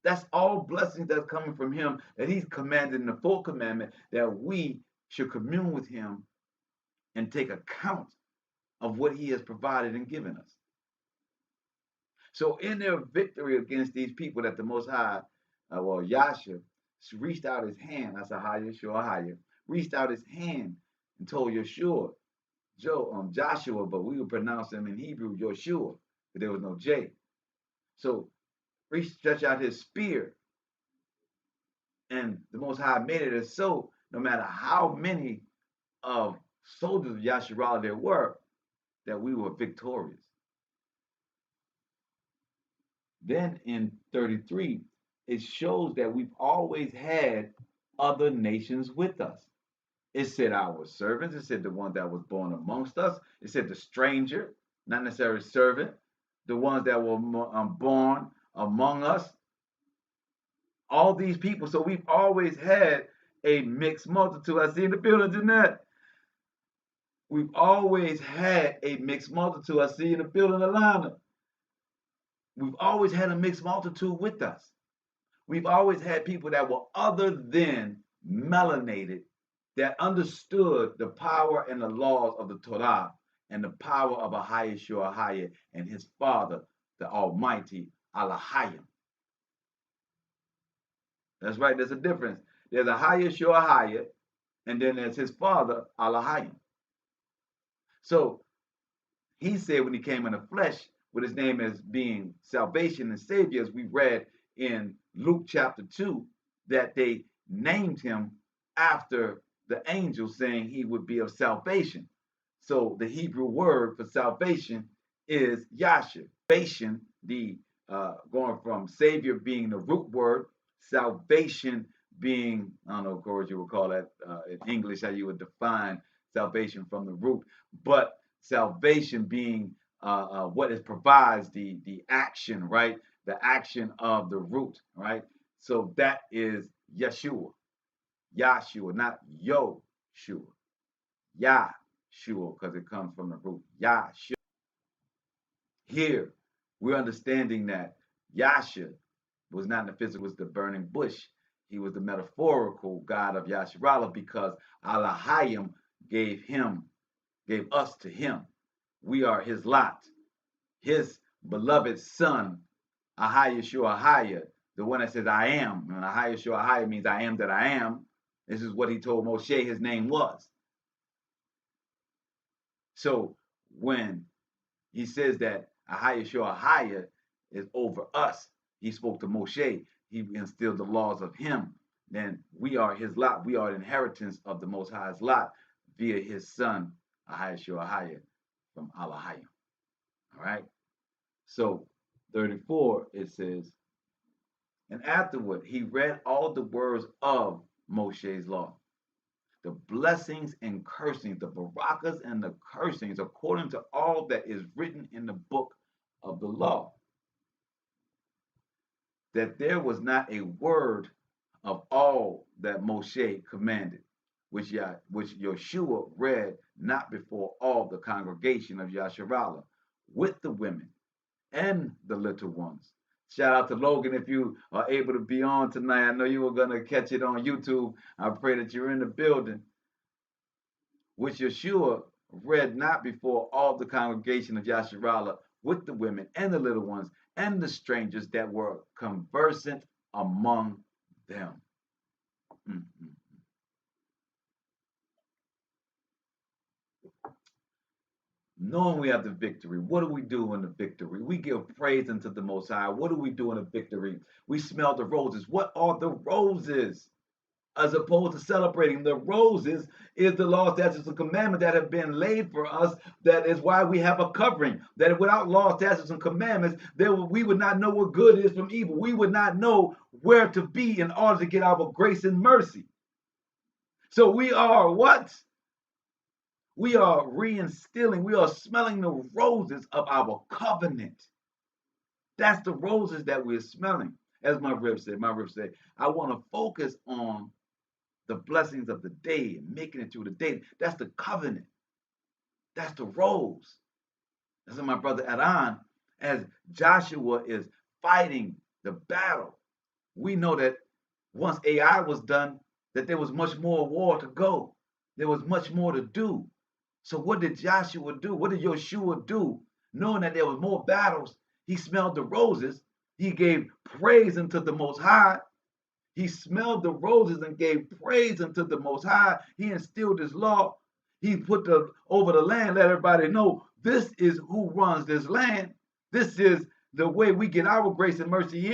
That's all blessings that's coming from him, that he's commanded in the full commandment that we should commune with him and take account of what he has provided and given us. So in their victory against these people that the Most High, Yasha, reached out his hand, that's a higher, sure, higher, reached out his hand and told Yeshua, Joshua, but we would pronounce him in Hebrew, Yoshua, but there was no J. So stretch out his spear, and the Most High made it as so, no matter how many of soldiers of Yasharallah there were, that we were victorious. Then in 33, it shows that we've always had other nations with us. It said our servants, it said the one that was born amongst us, it said the stranger, not necessarily servant, the ones that were born among us, all these people. So we've always had a mixed multitude. I see in the building, Jeanette. We've always had a mixed multitude. I see in the building, Alana. We've always had a mixed multitude with us. We've always had people that were other than melanated, that understood the power and the laws of the Torah and the power of Ahaya Shua and his father, the Almighty Alahayim. That's right, there's a difference. There's Ahaya Shua and then there's his father, Alahayim. So he said when he came in the flesh, with his name as being salvation and savior, as we read in Luke chapter 2, that they named him after the angel, saying he would be of salvation. So the Hebrew word for salvation is Yasha. Salvation, the going from savior being the root word, salvation being, I don't know, of course you would call that in English how you would define salvation from the root, but salvation being what it provides, the action, right? The action of the root, right? So that is Yeshua, not Yoshua, Yahshua, because it comes from the root Yahshua. Here, we're understanding that Yasha was not in the physical, was the burning bush. He was the metaphorical God of Yasharallah because Alahayim gave us to him. We are his lot. His beloved son, Ahaya Shua Ahaya, the one that says I am. And Ahaya Shua Ahaya means I am that I am. This is what he told Moshe his name was. So when he says that Ahaya Shua Ahaya is over us, he spoke to Moshe, he instilled the laws of him. Then we are his lot. We are the inheritance of the Most High's lot via his son, Ahaya Shua Ahaya, from Alahayim. All right. So 34, it says, and afterward he read all the words of Moshe's law, the blessings and cursings, the barakas and the cursings, according to all that is written in the book of the law. That there was not a word of all that Moshe commanded, which Yeshua read not before all the congregation of Yasharallah, with the women and the little ones. Shout out to Logan if you are able to be on tonight. I know you were going to catch it on YouTube. I pray that you're in the building. Which Yeshua read not before all the congregation of Yasharallah, with the women and the little ones and the strangers that were conversant among them. Mm-hmm. Knowing we have the victory, what do we do in the victory? We give praise unto the Most High. What do we do in the victory? We smell the roses. What are the roses? As opposed to celebrating the roses is the law, statutes, and commandments that have been laid for us. That is why we have a covering. That without law, statutes, and commandments, we would not know what good is from evil. We would not know where to be in order to get our grace and mercy. So we are what? We are reinstilling, we are smelling the roses of our covenant. That's the roses that we're smelling. As my rib said, I want to focus on the blessings of the day and making it through the day. That's the covenant. That's the rose. That's what my brother Adon, as Joshua is fighting the battle we know that once AI was done, that there was much more war to go. There was much more to do. So what did Joshua do? What did Joshua do? Knowing that there was more battles, he smelled the roses. He gave praise unto the Most High. He smelled the roses and gave praise unto the Most High. He instilled his law. He put over the land, let everybody know this is who runs this land. This is the way we get our grace and mercy here.